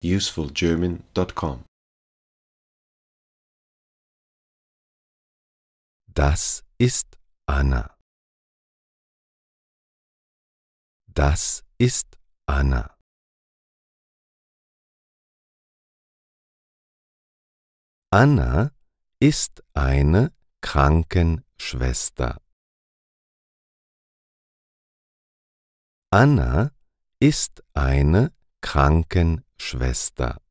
usefulgerman.com. Das ist Anna. Das ist Anna. Anna ist eine Krankenschwester. Anna ist eine Krankenschwester.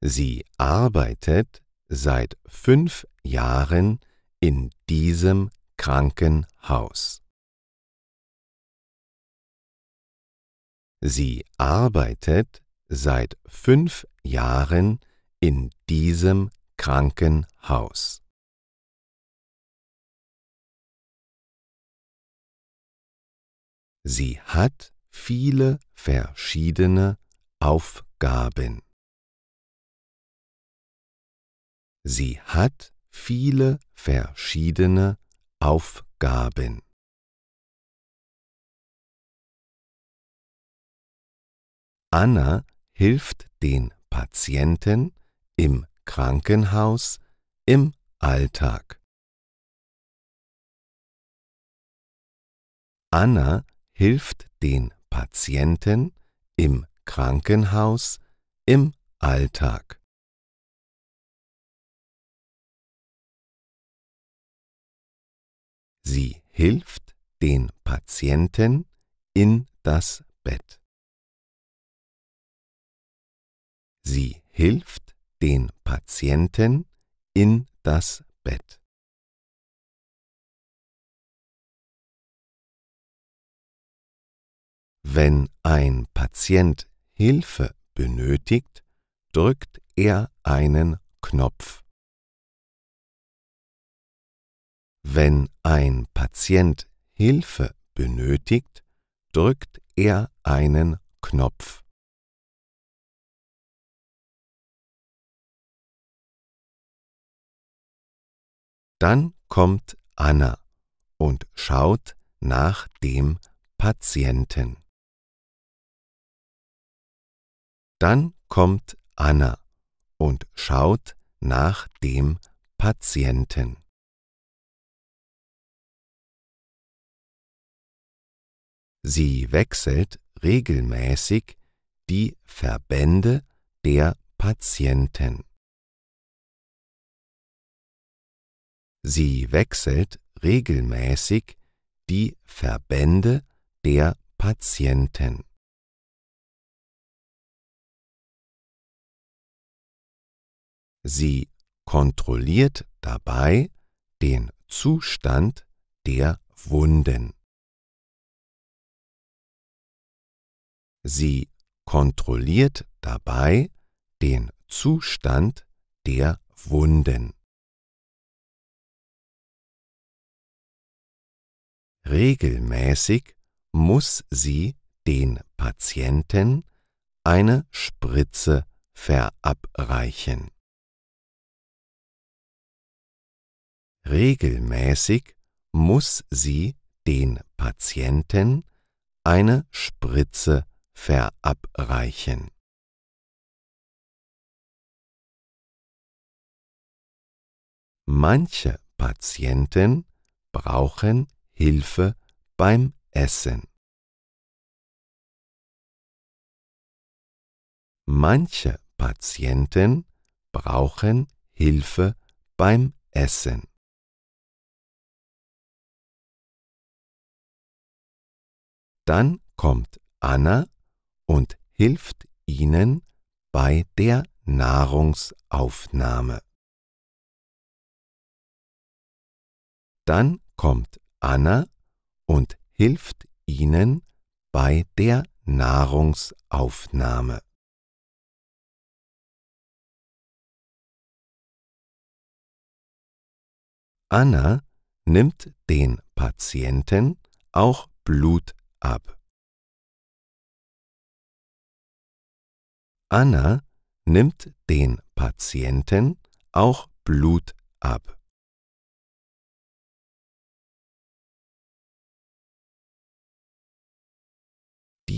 Sie arbeitet seit 5 Jahren in diesem Krankenhaus. Sie arbeitet seit 5 Jahren in diesem Krankenhaus. Sie hat viele verschiedene Aufgaben. Sie hat viele verschiedene Aufgaben. Anna hilft den Patienten im Krankenhaus im Alltag. Anna hilft den Patienten im Krankenhaus im Alltag. Sie hilft den Patienten in das Bett. Sie hilft den Patienten in das Bett. Wenn ein Patient Hilfe benötigt, drückt er einen Knopf. Wenn ein Patient Hilfe benötigt, drückt er einen Knopf. Dann kommt Anna und schaut nach dem Patienten. Dann kommt Anna und schaut nach dem Patienten. Sie wechselt regelmäßig die Verbände der Patienten. Sie wechselt regelmäßig die Verbände der Patienten. Sie kontrolliert dabei den Zustand der Wunden. Sie kontrolliert dabei den Zustand der Wunden. Regelmäßig muss sie den Patienten eine Spritze verabreichen. Regelmäßig muss sie den Patienten eine Spritze verabreichen. Manche Patienten brauchen Hilfe beim Essen. Manche Patienten brauchen Hilfe beim Essen. Dann kommt Anna und hilft ihnen bei der Nahrungsaufnahme. Dann kommt Anna und hilft ihnen bei der Nahrungsaufnahme. Anna nimmt den Patienten auch Blut ab. Anna nimmt den Patienten auch Blut ab.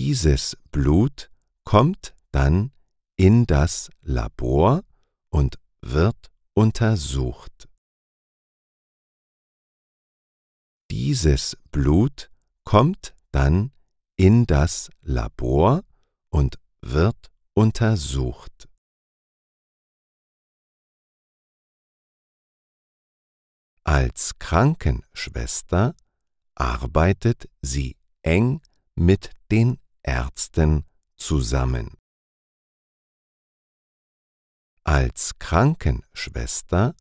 Dieses Blut kommt dann in das Labor und wird untersucht. Dieses Blut kommt dann in das Labor und wird untersucht. Als Krankenschwester arbeitet sie eng mit den Ärzten zusammen. Als Krankenschwester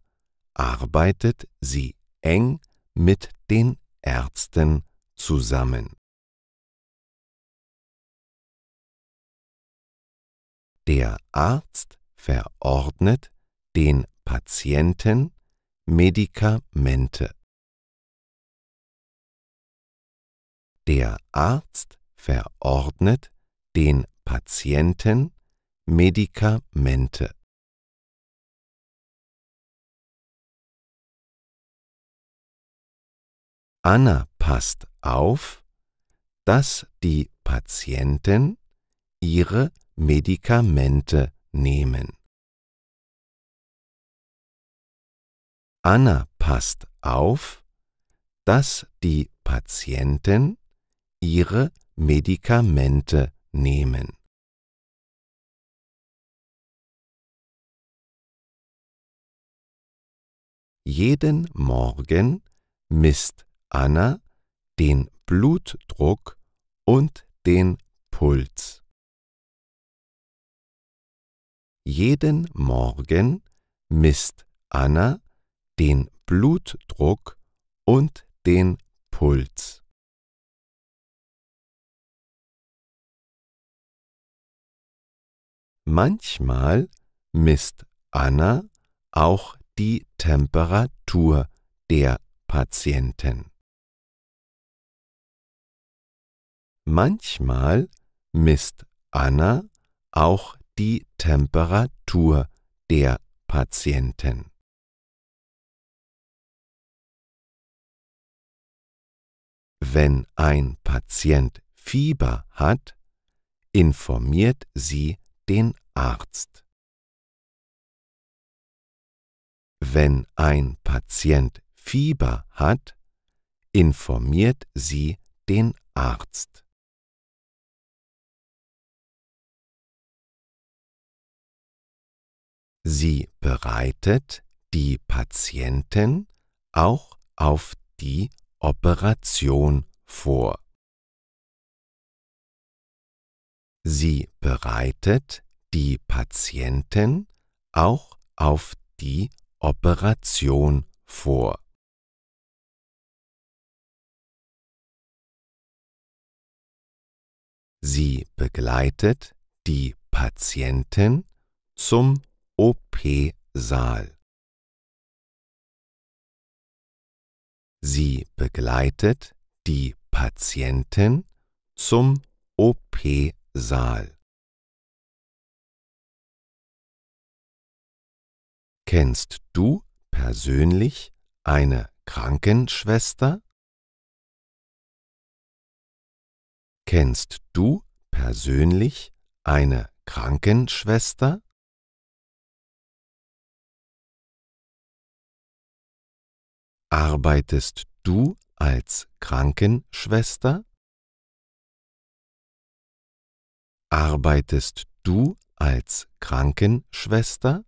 arbeitet sie eng mit den Ärzten zusammen. Der Arzt verordnet den Patienten Medikamente. Der Arzt verordnet den Patienten Medikamente. Anna passt auf, dass die Patienten ihre Medikamente nehmen. Anna passt auf, dass die Patienten ihre Medikamente nehmen. Jeden Morgen misst Anna den Blutdruck und den Puls. Jeden Morgen misst Anna den Blutdruck und den Puls. Manchmal misst Anna auch die Temperatur der Patienten. Manchmal misst Anna auch die Temperatur der Patienten. Wenn ein Patient Fieber hat, informiert sie den Arzt. Wenn ein Patient Fieber hat, informiert sie den Arzt. Sie bereitet die Patienten auch auf die Operation vor. Sie bereitet die Patienten auch auf die Operation vor. Sie begleitet die Patienten zum OP-Saal. Sie begleitet die Patienten zum OP-Saal. Kennst du persönlich eine Krankenschwester? Kennst du persönlich eine Krankenschwester? Arbeitest du als Krankenschwester? Arbeitest du als Krankenschwester?